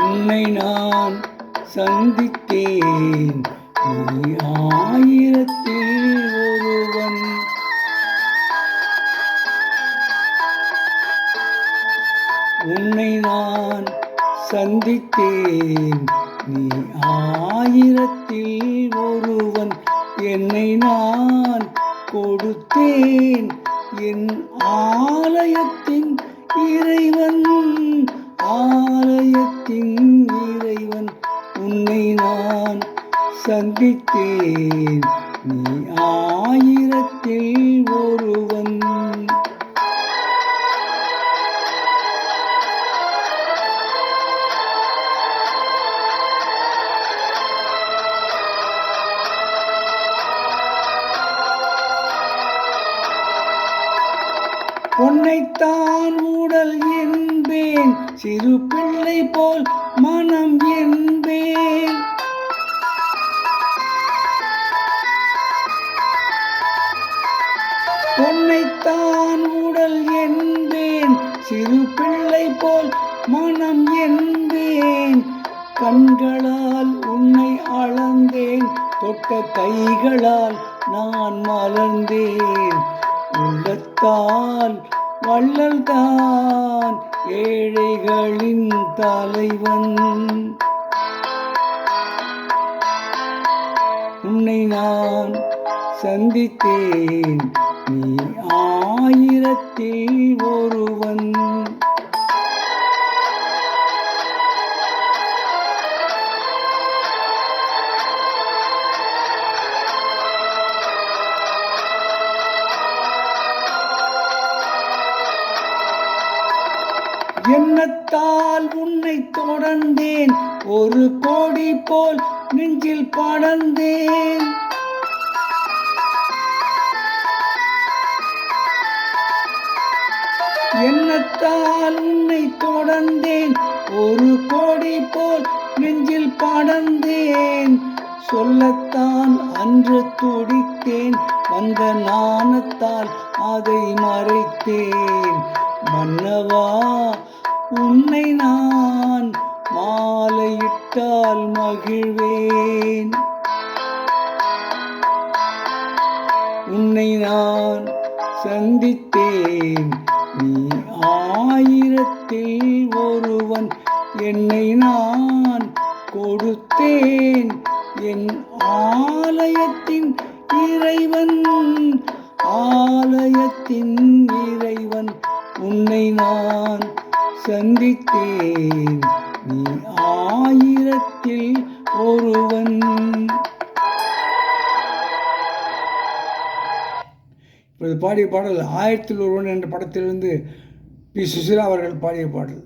உன்னை நான் சந்தித்தேன், நீ ஆயிரத்தில் ஒருவன். உன்னை நான் சந்தித்தேன், நீ ஆயிரத்தில் ஒருவன். என்னை நான் கொடுத்தேன், என் ஆலயத்தின் இறைவன், ஆலயத்தின் இறைவன். உன்னை நான் சந்தித்தேன், நீ ஆயிரத்தில் ஒருவன். பொன்னைத்தான் உடல் என்பேன், சிறு பிள்ளை போல் மனம் என்பேன். பொன்னைத்தான் உடல் என்பேன், சிறு பிள்ளை போல் மனம் என்பேன். கண்களால் உன்னை அளந்தேன், தொட்ட கைகளால் நான் மலர்ந்தேன். உள்ளத்தால் வள்ளல்தான் ஏழைகளின் தலைவன். உன்னை நான் சந்தித்தேன், நீ ஆயிரத்தில் ஒருவன். எண்ணத்தால் உன்னை தொடர்ந்தேன், ஒரு கோடி போல் நெஞ்சில் படர்ந்தேன். எண்ணத்தால் உன்னை தொடர்ந்தேன், ஒரு கோடி போல் நெஞ்சில் படர்ந்தேன். சொல்லத்தான் அன்று துடித்தேன், வந்த நாணத்தால் அதை மறைத்தேன். மன்னவா, உன்னை நான் மாலையிட்டால் மகிழ்வேன். உன்னை நான் சந்தித்தேன், நீ ஆயிரத்தில் ஒருவன். என்னை நான் கொடுத்தேன், என் ஆலயத்தின் இறைவன், ஆலயத்தின் இறைவன். உன்னை நான் சந்தித்தேன், நீ ஆயிரத்தில் ஒருவன். இப்போது பாடிய பாடல் ஆயிரத்தில் ஒருவன் என்ற படத்திலிருந்து பி. சுசீலா அவர்கள் பாடிய பாடல்.